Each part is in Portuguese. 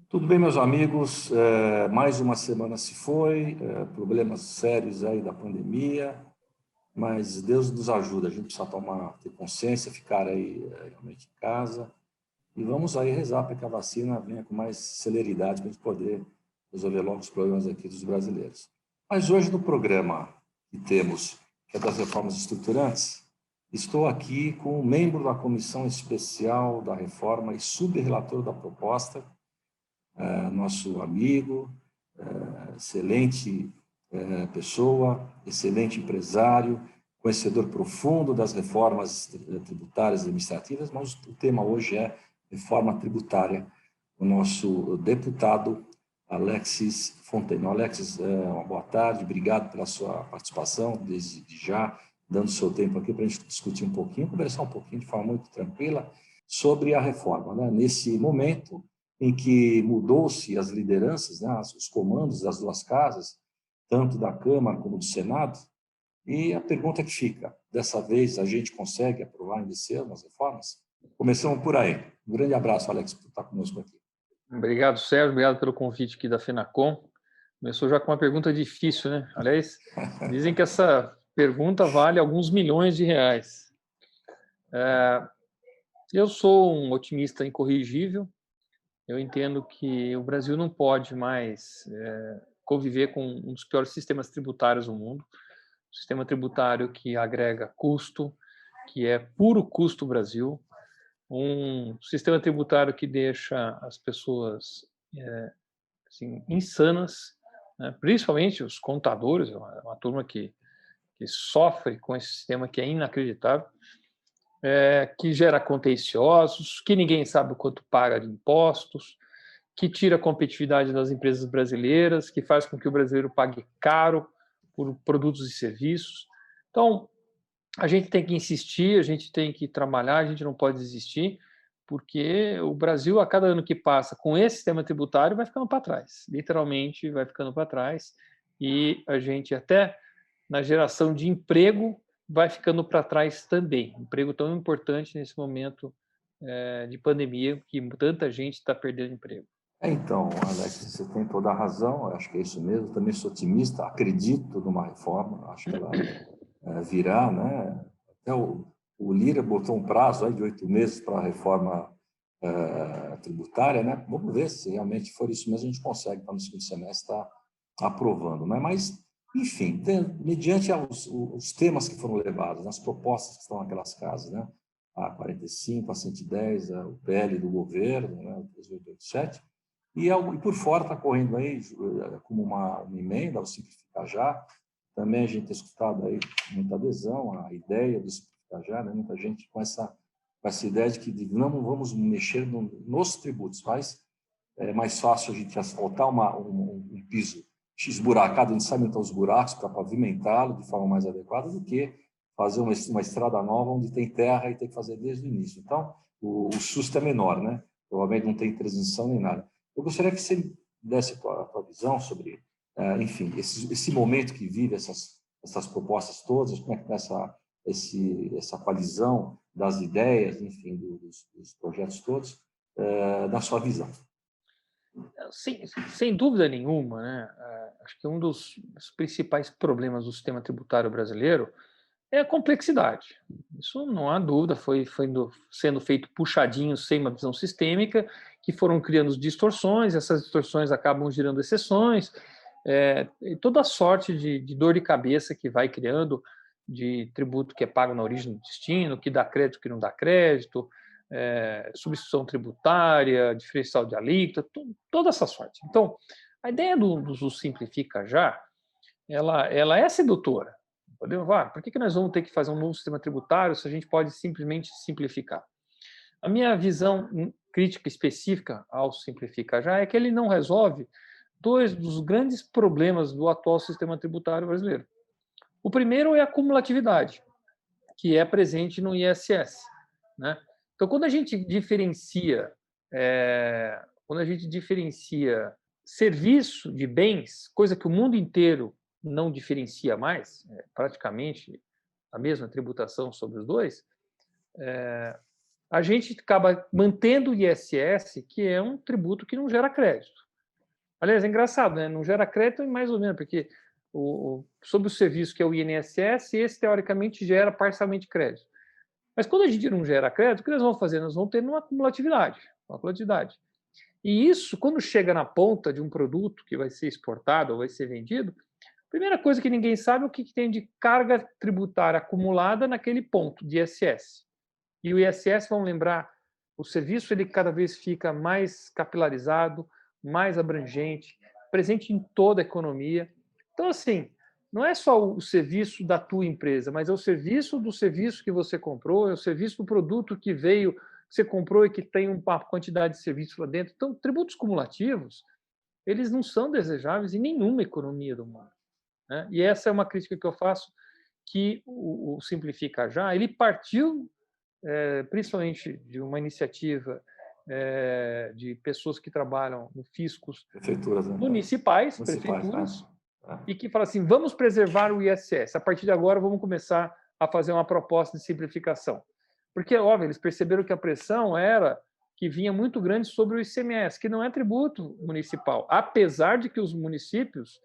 Tudo bem, meus amigos? Mais uma semana se foi, problemas sérios aí da pandemia, mas Deus nos ajuda, a gente precisa ter consciência, ficar aí realmente em casa e vamos aí rezar para que a vacina venha com mais celeridade para a gente poder resolver logo os problemas aqui dos brasileiros. Mas hoje no programa que temos, que é das reformas estruturantes, estou aqui com um membro da Comissão Especial da Reforma e subrelator da proposta, nosso amigo, excelente pessoa, excelente empresário, conhecedor profundo das reformas tributárias e administrativas, mas o tema hoje é reforma tributária. O nosso deputado Alexis Fontaine. Alexis, uma boa tarde, obrigado pela sua participação, desde já, dando seu tempo aqui para a gente discutir um pouquinho, conversar um pouquinho de forma muito tranquila sobre a reforma, né? Nesse momento em que mudou-se as lideranças, né, os comandos das duas casas, tanto da Câmara como do Senado, e a pergunta que fica, dessa vez a gente consegue aprovar em esse ano as reformas? Começamos por aí. Um grande abraço, Alex, por estar conosco aqui. Obrigado, Sérgio. Obrigado pelo convite aqui da FENACOM. Começou já com uma pergunta difícil, né? Aliás, dizem que essa pergunta vale alguns milhões de reais. Eu sou um otimista incorrigível. Eu entendo que o Brasil não pode mais conviver com um dos piores sistemas tributários do mundo. Um sistema tributário que agrega custo, que é puro custo Brasil. Um sistema tributário que deixa as pessoas assim, insanas, né? Principalmente os contadores, é uma turma que sofre com esse sistema que é inacreditável, que gera contenciosos, que ninguém sabe o quanto paga de impostos, que tira a competitividade das empresas brasileiras, que faz com que o brasileiro pague caro por produtos e serviços. Então, a gente tem que insistir, a gente tem que trabalhar, a gente não pode desistir, porque o Brasil, a cada ano que passa com esse sistema tributário, vai ficando para trás, literalmente vai ficando para trás, e a gente até na geração de emprego vai ficando para trás também. Emprego tão importante nesse momento de pandemia, que tanta gente está perdendo emprego. Então, Alex, você tem toda a razão, eu acho que é isso mesmo, também sou otimista, acredito numa reforma, acho que ela virá, né? Até o Lira botou um prazo aí de 8 meses para a reforma tributária, né? Vamos ver se realmente for isso mesmo, a gente consegue, para no segundo semestre, estar aprovando, né? Mas, enfim, mediante os temas que foram levados, as propostas que estão naquelas casas, né? A 45, a 110, o PL do governo, né? O 3887, e por fora está correndo aí como uma emenda, o Simplificar Já. Também a gente tem escutado aí muita adesão à ideia do Simplificar Já, né? Muita gente com essa ideia de que não vamos mexer nos tributos, mas é mais fácil a gente asfaltar um piso esburacado, a gente sabe então os buracos para pavimentá-lo de forma mais adequada do que fazer uma estrada nova onde tem terra e tem que fazer desde o início. Então, o susto é menor, né? Provavelmente não tem transição nem nada. Eu gostaria que você desse a tua visão sobre, enfim, esse momento que vive essas propostas todas, como é que está essa coalizão das ideias, enfim, dos projetos todos, na sua visão. Sem dúvida nenhuma, né? Acho que um dos principais problemas do sistema tributário brasileiro é a complexidade. Isso não há dúvida, foi sendo feito puxadinhos sem uma visão sistêmica, que foram criando distorções, essas distorções acabam gerando exceções, e toda a sorte de dor de cabeça que vai criando, de tributo que é pago na origem do destino, que dá crédito, que não dá crédito, substituição tributária, diferencial de alíquota, toda essa sorte. Então, a ideia do Simplifica Já, ela é sedutora. Podemos falar, por que nós vamos ter que fazer um novo sistema tributário se a gente pode simplesmente simplificar? A minha visão crítica específica ao Simplifica Já é que ele não resolve dois dos grandes problemas do atual sistema tributário brasileiro. O primeiro é a cumulatividade, que é presente no ISS, né? Então, quando a gente diferencia serviço de bens, coisa que o mundo inteiro não diferencia mais, praticamente a mesma tributação sobre os dois, a gente acaba mantendo o ISS, que é um tributo que não gera crédito. Aliás, é engraçado, né? Não gera crédito mais ou menos, porque sobre o serviço que é o INSS, esse teoricamente gera parcialmente crédito. Mas quando a gente não gera crédito, o que nós vamos fazer? Nós vamos ter uma acumulatividade. E isso, quando chega na ponta de um produto que vai ser exportado ou vai ser vendido, a primeira coisa que ninguém sabe é o que tem de carga tributária acumulada naquele ponto de ISS. E o ISS, vamos lembrar, o serviço ele cada vez fica mais capilarizado, mais abrangente, presente em toda a economia. Então, assim, não é só o serviço da tua empresa, mas é o serviço do serviço que você comprou, é o serviço do produto que veio, que você comprou e que tem uma quantidade de serviços lá dentro. Então, tributos cumulativos, eles não são desejáveis em nenhuma economia do mundo, né? E essa é uma crítica que eu faço, que o Simplifica Já, ele partiu principalmente de uma iniciativa de pessoas que trabalham no fiscos Prefeituras, né? municipais, Municipais, prefeituras, né? e que fala assim, vamos preservar o ISS. A partir de agora, vamos começar a fazer uma proposta de simplificação. Porque, óbvio, eles perceberam que a pressão era que vinha muito grande sobre o ICMS, que não é tributo municipal, apesar de que os municípios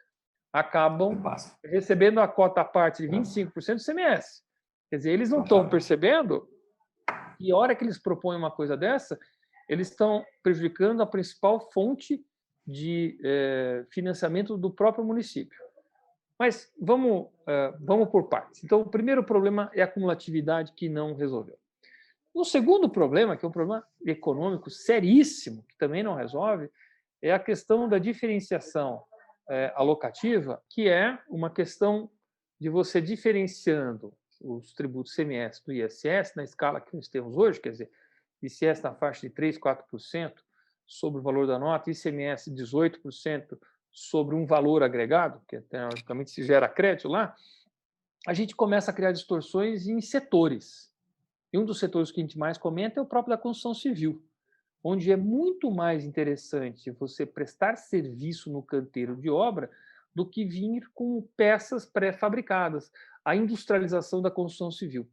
acabam recebendo a cota à parte de 25% do ICMS. Quer dizer, eles não estão percebendo que, a hora que eles propõem uma coisa dessa, eles estão prejudicando a principal fonte de financiamento do próprio município. Mas vamos por partes. Então, o primeiro problema é a acumulatividade, que não resolveu. O segundo problema, que é um problema econômico seríssimo, que também não resolve, é a questão da diferenciação alocativa, que é uma questão de você diferenciando os tributos CMS do ISS na escala que nós temos hoje, quer dizer, ICS na faixa de 3%, 4% sobre o valor da nota, ICMS 18% sobre um valor agregado, que teoricamente se gera crédito lá, a gente começa a criar distorções em setores. E um dos setores que a gente mais comenta é o próprio da construção civil, onde é muito mais interessante você prestar serviço no canteiro de obra do que vir com peças pré-fabricadas, a industrialização da construção civil.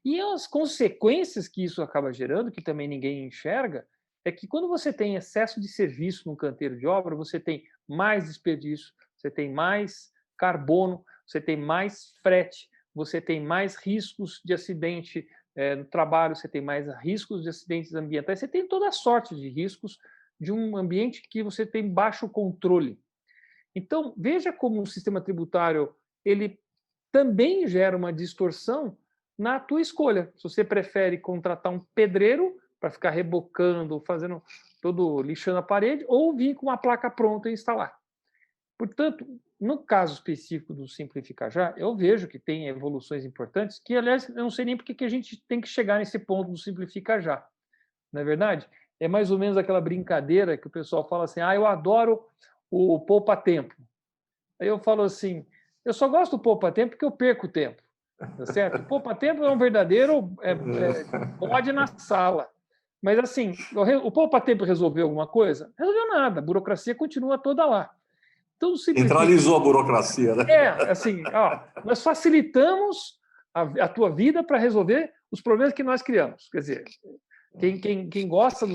E as consequências que isso acaba gerando, que também ninguém enxerga, é que quando você tem excesso de serviço no canteiro de obra, você tem mais desperdício, você tem mais carbono, você tem mais frete, você tem mais riscos de acidente no trabalho, você tem mais riscos de acidentes ambientais, você tem toda a sorte de riscos de um ambiente que você tem baixo controle. Então, veja como o sistema tributário ele também gera uma distorção na tua escolha. Se você prefere contratar um pedreiro para ficar rebocando, fazendo todo, lixando a parede, ou vir com uma placa pronta e instalar. Portanto, no caso específico do Simplifica Já, eu vejo que tem evoluções importantes, que, aliás, eu não sei nem porque que a gente tem que chegar nesse ponto do Simplifica Já. Não é verdade? É mais ou menos aquela brincadeira que o pessoal fala assim, eu adoro o poupa-tempo. Aí eu falo assim, eu só gosto do poupa-tempo porque eu perco tempo. Tá certo? O poupa-tempo é um verdadeiro bode na sala. Mas, assim, o poupa-tempo resolveu alguma coisa? Resolveu nada. A burocracia continua toda lá. Então, centralizou a burocracia, né? Assim, nós facilitamos a tua vida para resolver os problemas que nós criamos. Quer dizer, quem gosta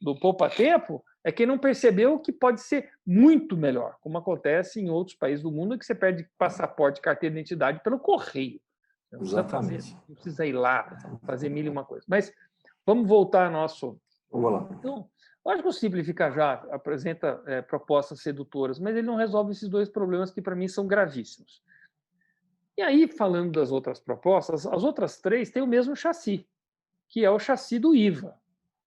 do poupa-tempo é quem não percebeu que pode ser muito melhor, como acontece em outros países do mundo, que você perde passaporte, carteira de identidade pelo correio. Não precisa ir lá fazer mil e uma coisa. Mas vamos voltar ao nosso... Vamos lá. Então, eu acho que o Simplifica Já apresenta propostas sedutoras, mas ele não resolve esses dois problemas que, para mim, são gravíssimos. E aí, falando das outras propostas, as outras três têm o mesmo chassi, que é o chassi do IVA,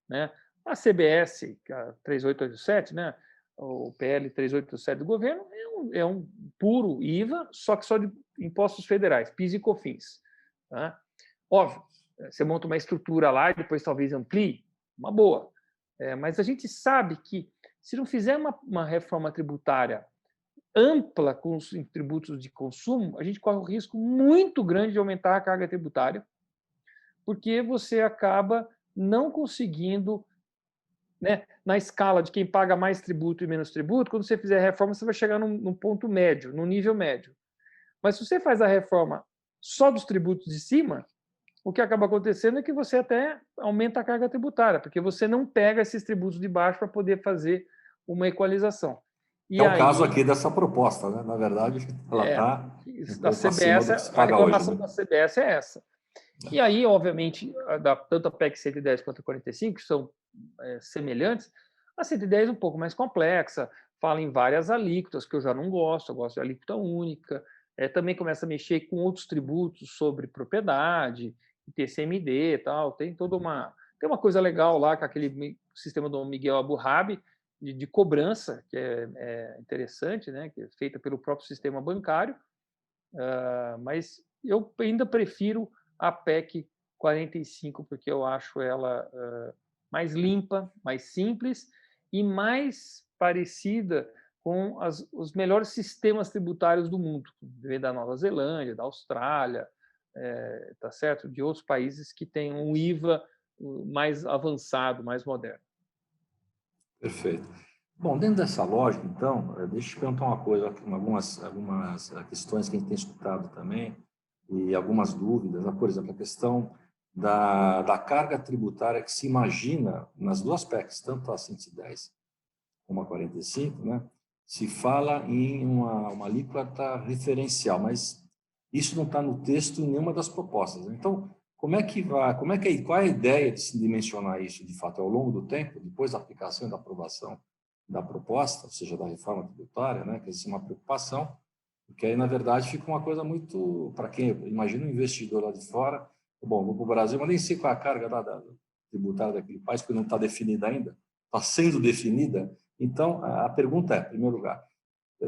né? A CBS, a 3887, né? O PL 3887 do governo, é um puro IVA, só que só de impostos federais, PIS e COFINS. Tá? Óbvio, você monta uma estrutura lá e depois talvez amplie, uma boa. Mas a gente sabe que, se não fizer uma reforma tributária ampla com os tributos de consumo, a gente corre o risco muito grande de aumentar a carga tributária, porque você acaba não conseguindo, né, na escala de quem paga mais tributo e menos tributo, quando você fizer a reforma, você vai chegar num ponto médio, num nível médio. Mas se você faz a reforma só dos tributos de cima, o que acaba acontecendo é que você até aumenta a carga tributária, porque você não pega esses tributos de baixo para poder fazer uma equalização. E É o caso aí, aqui dessa proposta, né? Na verdade, ela está um da pouco acima CBS, do que se a paga hoje, reclamação né? da CBS é essa. E aí, obviamente, tanto a PEC 110 quanto a 45, que são semelhantes, a 110 é um pouco mais complexa, fala em várias alíquotas, que eu já não gosto, eu gosto de alíquota única, também começa a mexer com outros tributos sobre propriedade, TCMD e tal, tem uma coisa legal lá com aquele sistema do Miguel Aburrab, de cobrança, que é interessante, né, que é feita pelo próprio sistema bancário, mas eu ainda prefiro a PEC 45, porque eu acho ela mais limpa, mais simples e mais parecida com os melhores sistemas tributários do mundo, da Nova Zelândia, da Austrália, tá certo? De outros países que têm um IVA mais avançado, mais moderno. Perfeito. Bom, dentro dessa lógica, então, deixa eu te perguntar uma coisa, algumas questões que a gente tem escutado também, e algumas dúvidas, né? Por exemplo, a questão da carga tributária que se imagina nas duas PECs, tanto a 110 como a 45, né? Se fala em uma alíquota referencial, mas isso não está no texto em nenhuma das propostas, né? Então, qual é a ideia de se dimensionar isso de fato ao longo do tempo, depois da aplicação e da aprovação da proposta, ou seja, da reforma tributária, né? Que é uma preocupação, porque aí, na verdade, fica uma coisa muito, para quem imagina um investidor lá de fora, bom, vou para o Brasil, mas nem sei qual é a carga tributária daquele país, porque não está definida ainda, está sendo definida. Então, a pergunta é, em primeiro lugar,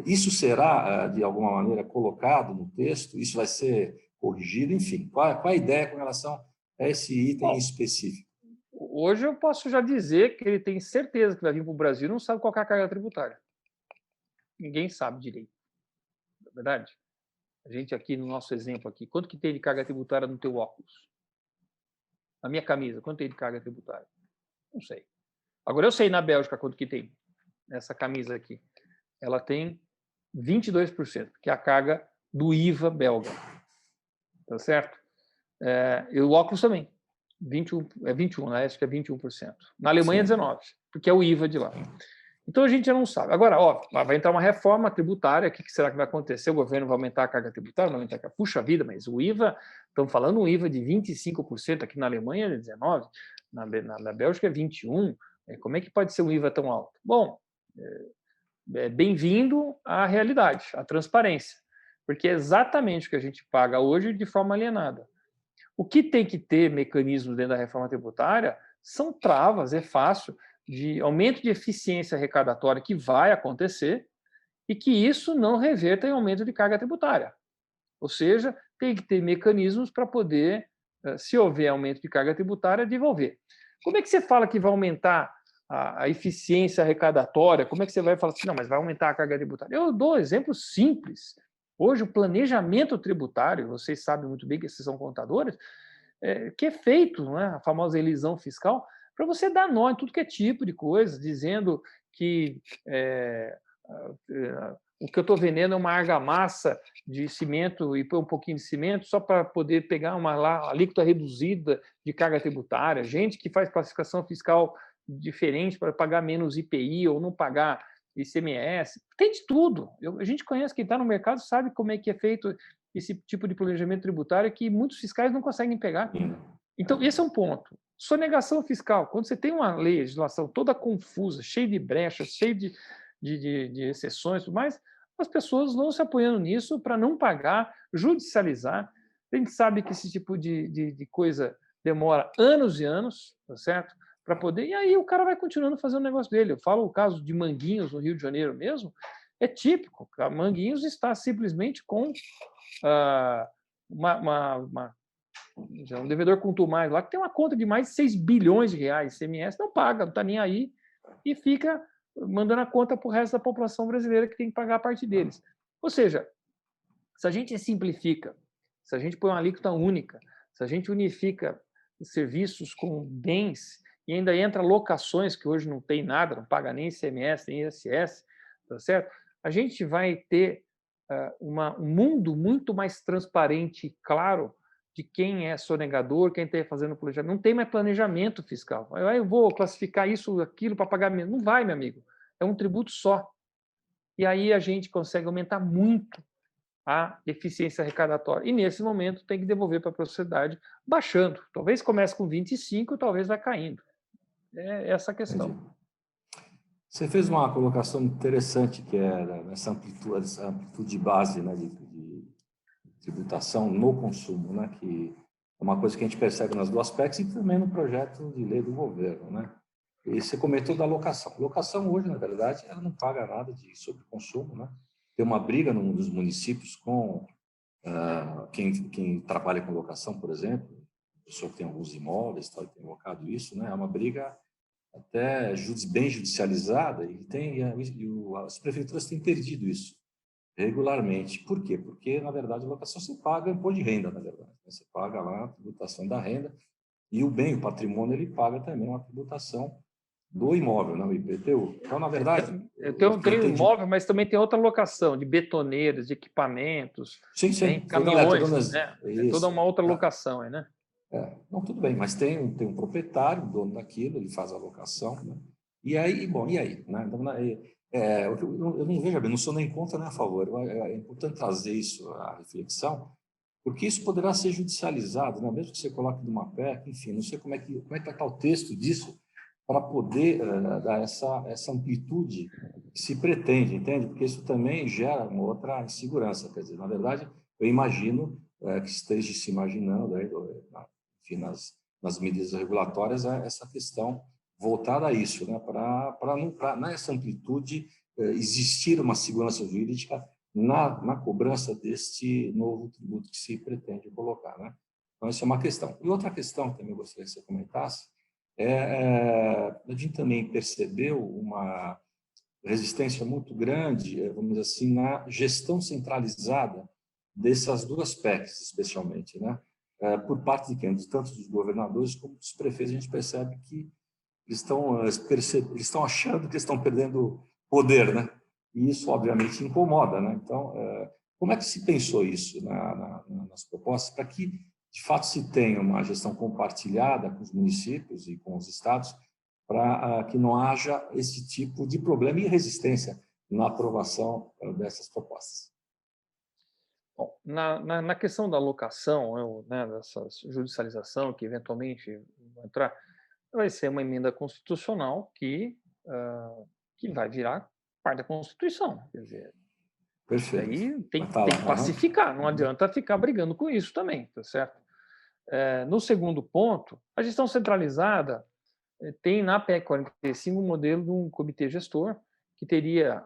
isso será, de alguma maneira, colocado no texto? Isso vai ser corrigido? Enfim, qual a ideia com relação a esse item específico? Hoje eu posso já dizer que ele tem certeza que vai vir para o Brasil e não sabe qual é a carga tributária. Ninguém sabe direito, não é verdade? A gente aqui, no nosso exemplo aqui, quanto que tem de carga tributária no teu óculos? Na minha camisa, quanto tem de carga tributária? Não sei. Agora, eu sei na Bélgica quanto que tem nessa camisa aqui. Ela tem 22%, que é a carga do IVA belga. Tá certo? E o óculos também. 21, né? Acho que é 21%. Na Alemanha, Sim. 19%, porque é o IVA de lá. Então, a gente já não sabe. Agora, vai entrar uma reforma tributária, o que será que vai acontecer? O governo vai aumentar a carga tributária? Vai aumentar a carga... Puxa vida, mas o IVA, estamos falando um IVA de 25%, aqui na Alemanha é 19%, na Bélgica é 21%. Como é que pode ser um IVA tão alto? Bom, bem-vindo à realidade, à transparência, porque é exatamente o que a gente paga hoje de forma alienada. O que tem que ter mecanismos dentro da reforma tributária são travas, é fácil, de aumento de eficiência arrecadatória que vai acontecer e que isso não reverta em aumento de carga tributária. Ou seja, tem que ter mecanismos para poder, se houver aumento de carga tributária, devolver. Como é que você fala que vai aumentar a eficiência arrecadatória? Como é que você vai falar assim, não, mas vai aumentar a carga tributária? Eu dou exemplos simples. Hoje, o planejamento tributário, vocês sabem muito bem que vocês são contadores, que é feito, né, a famosa elisão fiscal, para você dar nó em tudo que é tipo de coisa, dizendo que o que eu estou vendendo é uma argamassa de cimento e pôr um pouquinho de cimento só para poder pegar uma alíquota reduzida de carga tributária, gente que faz classificação fiscal diferente para pagar menos IPI ou não pagar ICMS, tem de tudo. A gente conhece, quem está no mercado sabe como é que é feito esse tipo de planejamento tributário que muitos fiscais não conseguem pegar. Então, esse é um ponto. Sonegação fiscal. Quando você tem uma legislação toda confusa, cheia de brechas, cheia de exceções, mas as pessoas vão se apoiando nisso para não pagar, judicializar. A gente sabe que esse tipo de coisa demora anos e anos, tá certo? Para poder. E aí o cara vai continuando fazendo o negócio dele. Eu falo o caso de Manguinhos, no Rio de Janeiro mesmo, é típico. A Manguinhos está simplesmente com um devedor contumaz lá que tem uma conta de mais de 6 bilhões de reais, CMS, não paga, não está nem aí, e fica mandando a conta para o resto da população brasileira que tem que pagar a parte deles. Ou seja, se a gente simplifica, se a gente põe uma alíquota única, se a gente unifica serviços com bens e ainda entra locações, que hoje não tem nada, não paga nem ICMS, nem ISS, tá certo? A gente vai ter um mundo muito mais transparente e claro de quem é sonegador, quem está fazendo planejamento. Não tem mais planejamento fiscal. Eu vou classificar isso, aquilo para pagar menos. Não vai, meu amigo. É um tributo só. E aí a gente consegue aumentar muito a eficiência arrecadatória. E, nesse momento, tem que devolver para a sociedade baixando. Talvez comece com 25, talvez vai caindo. É essa a questão. Entendi. Você fez uma colocação interessante, que é essa amplitude base, né, de tributação no consumo, né, que é uma coisa que a gente percebe nas duas PECs e também no projeto de lei do governo, né? E você comentou da locação. Locação hoje, na verdade, ela não paga nada sobre consumo, né? Tem uma briga num dos municípios com quem trabalha com locação, por exemplo, a pessoa que tem alguns imóveis, tal, e tem locado isso, né? É uma briga até bem judicializada as prefeituras têm perdido isso regularmente. Por quê? Porque, na verdade, a locação você paga imposto de renda, na verdade. Você paga lá a tributação da renda e o bem, o patrimônio, ele paga também uma tributação do imóvel, não, o IPTU. Então, na verdade... Eu tenho imóvel, mas também tem outra locação, de betoneiras, de equipamentos, sim. tem caminhões, né? É toda uma outra locação, né? Não, tudo bem, mas tem um proprietário, dono daquilo, ele faz a locação, né? E aí, bom, e aí? Né? Então, eu não vejo bem, não sou nem contra nem a favor. É importante trazer isso à reflexão, porque isso poderá ser judicializado, né? Mesmo que você coloque numa PEC, enfim, não sei como é que vai estar o texto disso para poder dar essa amplitude que se pretende, entende? Porque isso também gera uma outra insegurança. Quer dizer, na verdade, eu imagino que esteja se imaginando, enfim, nas medidas regulatórias, essa questão voltada a isso, né? Para nessa amplitude existir uma segurança jurídica na cobrança deste novo tributo que se pretende colocar, né? Então, essa é uma questão. E outra questão que também gostaria que você comentasse a gente também percebeu uma resistência muito grande, vamos dizer assim, na gestão centralizada dessas duas PECs, especialmente, né? Por parte de quem? Tanto dos governadores como dos prefeitos. A gente percebe que eles estão achando que estão perdendo poder, né? E isso, obviamente, incomoda, né? Então, como é que se pensou isso nas propostas para que, de fato, se tenha uma gestão compartilhada com os municípios e com os estados para que não haja esse tipo de problema e resistência na aprovação dessas propostas? Bom, na questão da locação, né, dessa judicialização que eventualmente vai entrar, vai ser uma emenda constitucional que vai virar parte da Constituição. Quer dizer, Perfeito. aí tem que pacificar, não adianta ficar brigando com isso também, tá certo? No segundo ponto, a gestão centralizada tem na PEC 45 um modelo de um comitê gestor que teria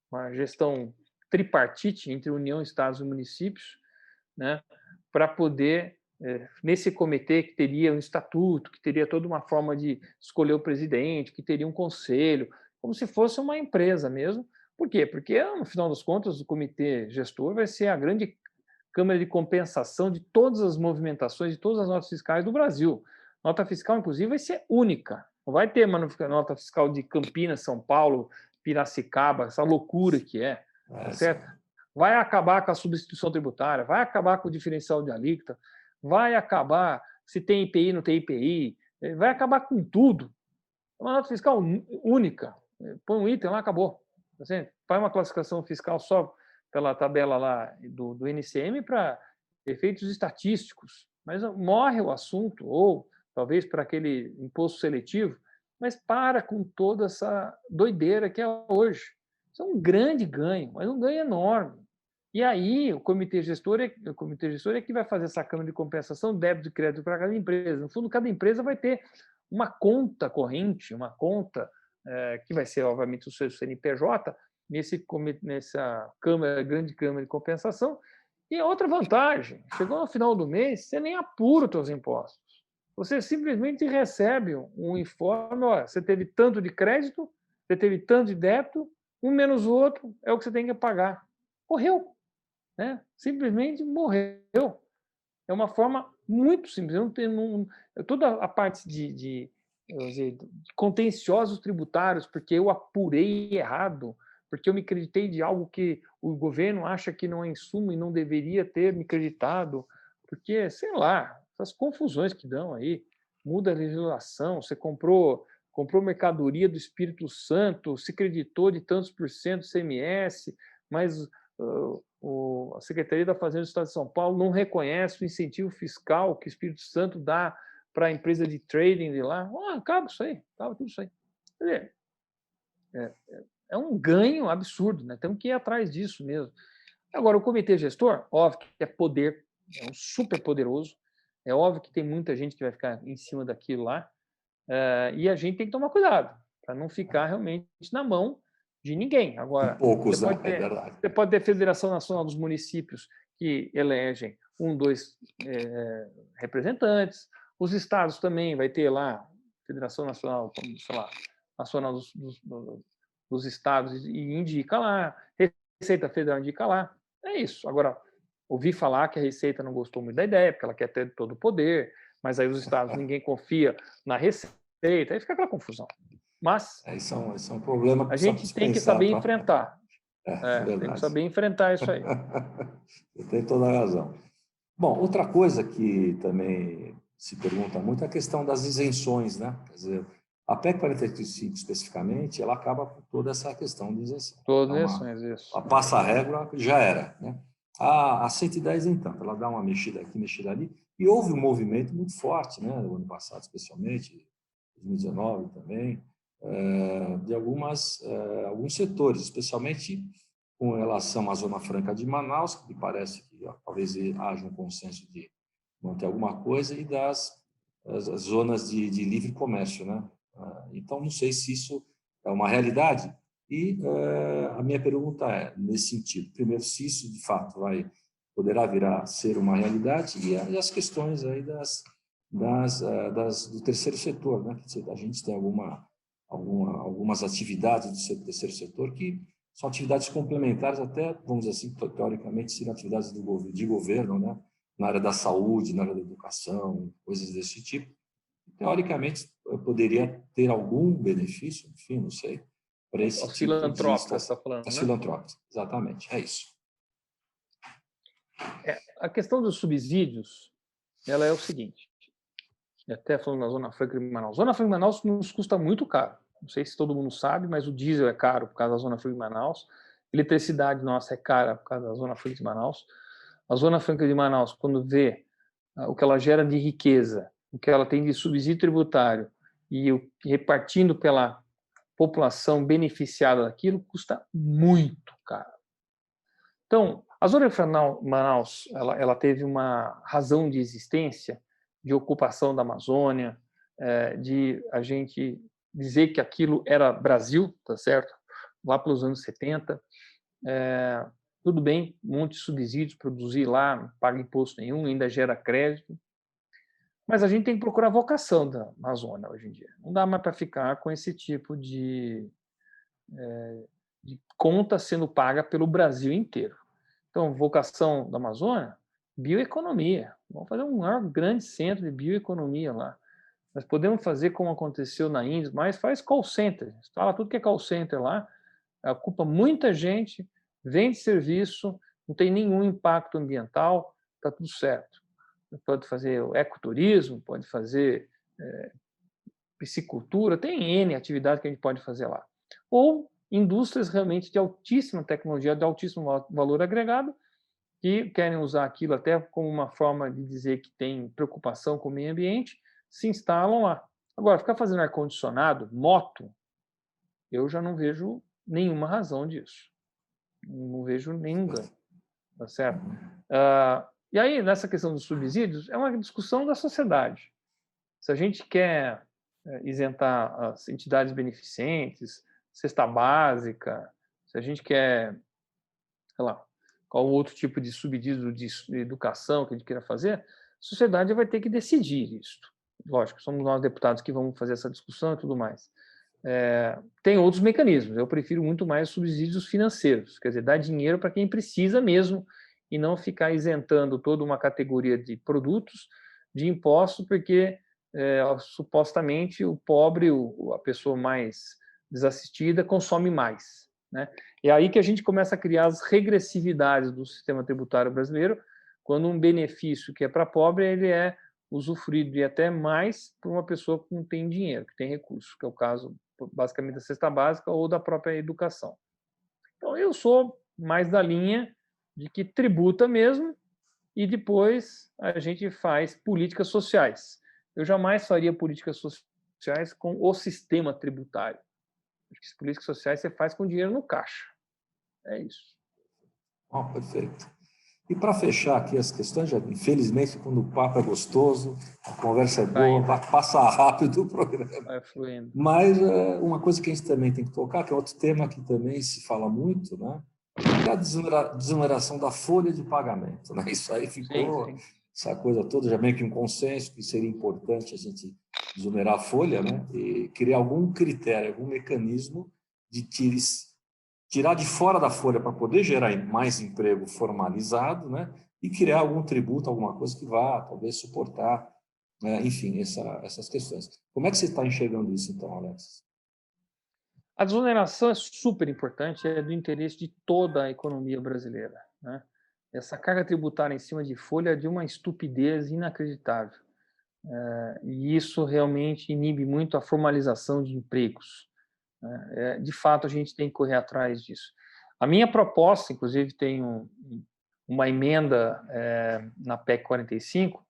uma gestão tripartite entre União, Estados e municípios, né, para poder, nesse comitê que teria um estatuto, que teria toda uma forma de escolher o presidente, que teria um conselho, como se fosse uma empresa mesmo. Por quê? Porque, no final das contas, o comitê gestor vai ser a grande câmara de compensação de todas as movimentações, de todas as notas fiscais do Brasil. Nota fiscal, inclusive, vai ser única. Não vai ter uma nota fiscal de Campinas, São Paulo, Piracicaba, essa loucura que é. Tá certo? Vai acabar com a substituição tributária, vai acabar com o diferencial de alíquota, vai acabar se tem IPI, não tem IPI, vai acabar com tudo. É uma nota fiscal única. Põe um item lá, acabou. Tá certo? Faz uma classificação fiscal só pela tabela lá do NCM para efeitos estatísticos, mas morre o assunto, ou talvez para aquele imposto seletivo, mas para com toda essa doideira que é hoje. Isso é um grande ganho, mas um ganho enorme. E aí o comitê gestor é que vai fazer essa câmara de compensação, débito e crédito para cada empresa. No fundo, cada empresa vai ter uma conta corrente, uma conta que vai ser, obviamente, o seu CNPJ, nessa grande câmara de compensação. E outra vantagem, chegou no final do mês, você nem apura os seus impostos. Você simplesmente recebe um informe, ó, você teve tanto de crédito, você teve tanto de débito, um menos o outro é o que você tem que pagar. Morreu. Né? Simplesmente morreu. É uma forma muito simples. Toda a parte de contenciosos tributários, porque eu apurei errado, porque eu me acreditei de algo que o governo acha que não é insumo e não deveria ter me acreditado, porque, sei lá, essas confusões que dão aí, muda a legislação, você comprou mercadoria do Espírito Santo, se creditou de tantos por cento CMS, mas a Secretaria da Fazenda do Estado de São Paulo não reconhece o incentivo fiscal que o Espírito Santo dá para a empresa de trading de lá. Acaba isso aí, acaba tudo isso aí. Quer dizer, é um ganho absurdo, né? Temos que ir atrás disso mesmo. Agora, o comitê gestor, óbvio que é poder, é um super poderoso, é óbvio que tem muita gente que vai ficar em cima daquilo lá, e a gente tem que tomar cuidado para não ficar realmente na mão de ninguém. Agora, Poucos, né? É verdade. Você pode ter a Federação Nacional dos Municípios que elegem 2 representantes, os estados também vai ter lá Federação Nacional, sei lá, Nacional dos Estados e indica lá, Receita Federal indica lá. É isso. Agora, ouvi falar que a Receita não gostou muito da ideia, porque ela quer ter todo o poder, mas aí os estados, ninguém confia na Receita, aí fica aquela confusão. Mas isso é um problema que a gente tem que saber enfrentar. Tem que saber enfrentar isso aí. Você tem toda a razão. Bom, outra coisa que também se pergunta muito é a questão das isenções, né? Quer dizer, a PEC 45, especificamente, ela acaba com toda essa questão de isenção. Todas as isenções, isso. A passa-régua já era, né? A 110, então, ela dá uma mexida aqui, mexida ali, e houve um movimento muito forte, né? No ano passado, especialmente, 2019 também, de alguns setores, especialmente com relação à Zona Franca de Manaus, que parece que talvez haja um consenso de manter alguma coisa, e das zonas de livre comércio, né? Então, não sei se isso é uma realidade. E a minha pergunta é, nesse sentido, primeiro, se isso, de fato, poderá virar a ser uma realidade, e as questões aí do terceiro setor, né? A gente tem algumas atividades do terceiro setor que são atividades complementares, até, vamos dizer assim, teoricamente, seriam atividades de governo, né? Na área da saúde, na área da educação, coisas desse tipo. Teoricamente, poderia ter algum benefício, enfim, não sei, para esse Os tipo de filantrópicos, você está falando, as né? filantrópicas, exatamente, é isso. A questão dos subsídios, ela é o seguinte, até falando na Zona Franca de Manaus. Zona Franca de Manaus nos custa muito caro. Não sei se todo mundo sabe, mas o diesel é caro por causa da Zona Franca de Manaus. A eletricidade nossa é cara por causa da Zona Franca de Manaus. A Zona Franca de Manaus, quando vê o que ela gera de riqueza, o que ela tem de subsídio tributário e repartindo pela população beneficiada daquilo, custa muito caro. Então, a Zona Franca de Manaus, ela teve uma razão de existência de ocupação da Amazônia, de a gente dizer que aquilo era Brasil, tá certo? Lá pelos anos 70. Tudo bem, um monte de subsídios, produzir lá, não paga imposto nenhum, ainda gera crédito. Mas a gente tem que procurar a vocação da Amazônia hoje em dia. Não dá mais para ficar com esse tipo de conta sendo paga pelo Brasil inteiro. Então, vocação da Amazônia, bioeconomia. Vamos fazer um maior grande centro de bioeconomia lá. Nós podemos fazer como aconteceu na Índia, mas faz call center. Fala tudo que é call center lá, ocupa muita gente, vende serviço, não tem nenhum impacto ambiental, está tudo certo. Pode fazer ecoturismo, pode fazer piscicultura, tem N atividades que a gente pode fazer lá. Ou indústrias realmente de altíssima tecnologia, de altíssimo valor agregado, que querem usar aquilo até como uma forma de dizer que tem preocupação com o meio ambiente, se instalam lá. Agora, ficar fazendo ar-condicionado, moto, eu já não vejo nenhuma razão disso. Não vejo nenhum ganho. Tá certo? E aí, nessa questão dos subsídios, é uma discussão da sociedade. Se a gente quer isentar as entidades beneficentes, cesta básica, se a gente quer, sei lá, qual outro tipo de subsídio de educação que a gente queira fazer, a sociedade vai ter que decidir isso. Lógico, somos nós deputados que vamos fazer essa discussão e tudo mais. Tem outros mecanismos, eu prefiro muito mais subsídios financeiros, quer dizer, dar dinheiro para quem precisa mesmo e não ficar isentando toda uma categoria de produtos de impostos, porque supostamente o pobre, a pessoa mais desassistida, consome mais, né? E aí que a gente começa a criar as regressividades do sistema tributário brasileiro, quando um benefício que é para pobre, ele é usufruído e até mais por uma pessoa que não tem dinheiro, que tem recursos, que é o caso, basicamente, da cesta básica ou da própria educação. Então, eu sou mais da linha de que tributa mesmo e depois a gente faz políticas sociais. Eu jamais faria políticas sociais com o sistema tributário. As políticas sociais você faz com dinheiro no caixa. É isso. Oh, perfeito. E para fechar aqui as questões, já, infelizmente, quando o papo é gostoso, a conversa é boa, passa rápido o programa. Vai fluindo. Mas uma coisa que a gente também tem que tocar, que é outro tema que também se fala muito, né? É a desoneração da folha de pagamento. Né? Isso aí ficou, sim. Essa coisa toda, já meio que um consenso que seria importante a gente desonerar a folha, né? E criar algum critério, algum mecanismo de tirar de fora da folha para poder gerar mais emprego formalizado, né? E criar algum tributo, alguma coisa que vá, talvez, suportar, enfim, essas questões. Como é que você está enxergando isso, então, Alex? A desoneração é super importante, é do interesse de toda a economia brasileira, né? Essa carga tributária em cima de folha é de uma estupidez inacreditável. E isso realmente inibe muito a formalização de empregos. De fato, a gente tem que correr atrás disso. A minha proposta, inclusive, tem uma emenda na PEC 45,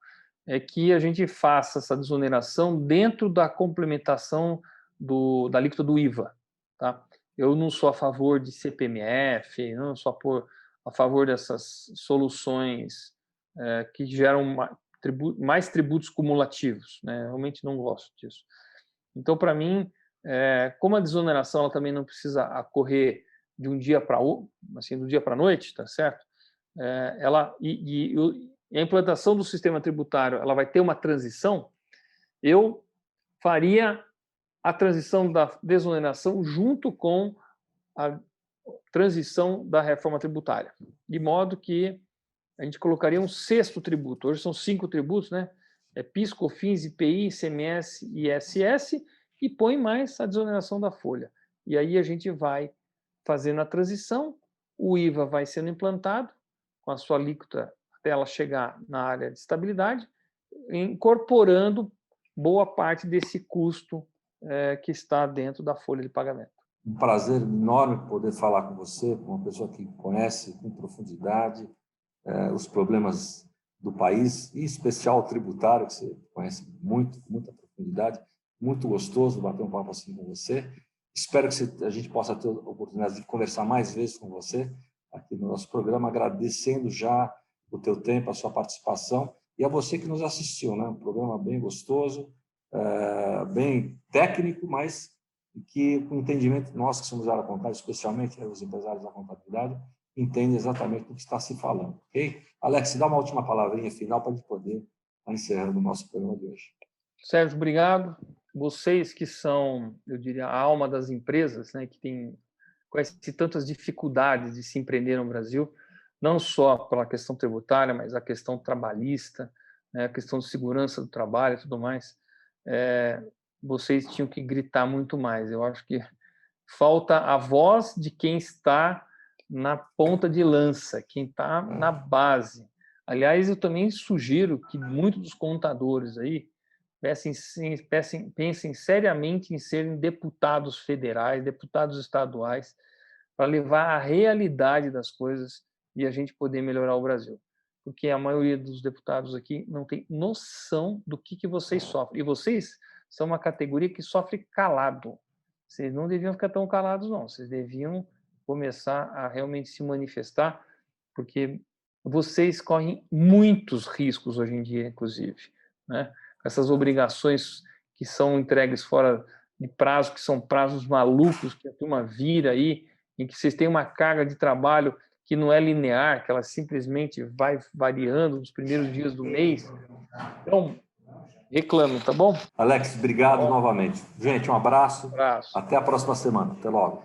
é que a gente faça essa desoneração dentro da complementação da alíquota do IVA. Tá? Eu não sou a favor de CPMF, não sou a favor dessas soluções que geram mais tributos cumulativos. Né? Realmente não gosto disso. Então, para mim, como a desoneração ela também não precisa ocorrer de um dia para assim, do dia para a noite, tá certo? A implantação do sistema tributário ela vai ter uma transição. Eu faria a transição da desoneração junto com a transição da reforma tributária, de modo que a gente colocaria um 6º tributo. Hoje são 5 tributos, né? PIS, COFINS, IPI, ICMS e ISS, e põe mais a desoneração da folha. E aí a gente vai fazendo a transição, o IVA vai sendo implantado com a sua alíquota até ela chegar na área de estabilidade, incorporando boa parte desse custo que está dentro da folha de pagamento. Um prazer enorme poder falar com você, com uma pessoa que conhece com profundidade os problemas do país, e em especial o tributário, que você conhece muito, com muita profundidade. Muito gostoso bater um papo assim com você. Espero que a gente possa ter a oportunidade de conversar mais vezes com você aqui no nosso programa, agradecendo já o teu tempo, a sua participação, e a você que nos assistiu, né? Um programa bem gostoso, bem técnico, mas que, com o entendimento nosso que somos da área contábil, especialmente os empresários da contabilidade, entendem exatamente do que está se falando. Ok? Alex, dá uma última palavrinha final para a gente poder estar encerrando o nosso programa de hoje. Sérgio, obrigado. Vocês que são, eu diria, a alma das empresas, né, que conhecem tantas dificuldades de se empreender no Brasil, não só pela questão tributária, mas a questão trabalhista, né, a questão de segurança do trabalho e tudo mais, vocês tinham que gritar muito mais. Eu acho que falta a voz de quem está na ponta de lança, quem está na base. Aliás, eu também sugiro que muitos dos contadores aí pensem seriamente em serem deputados federais, deputados estaduais, para levar a realidade das coisas e a gente poder melhorar o Brasil. Porque a maioria dos deputados aqui não tem noção do que vocês sofrem. E vocês são uma categoria que sofre calado. Vocês não deviam ficar tão calados, não. Vocês deviam começar a realmente se manifestar, porque vocês correm muitos riscos hoje em dia, inclusive, né? Essas obrigações que são entregues fora de prazo, que são prazos malucos, que a turma vira aí, em que vocês têm uma carga de trabalho que não é linear, que ela simplesmente vai variando nos primeiros dias do mês. Então, reclame, tá bom? Alex, obrigado novamente. Gente, um abraço. Abraço. Até a próxima semana. Até logo.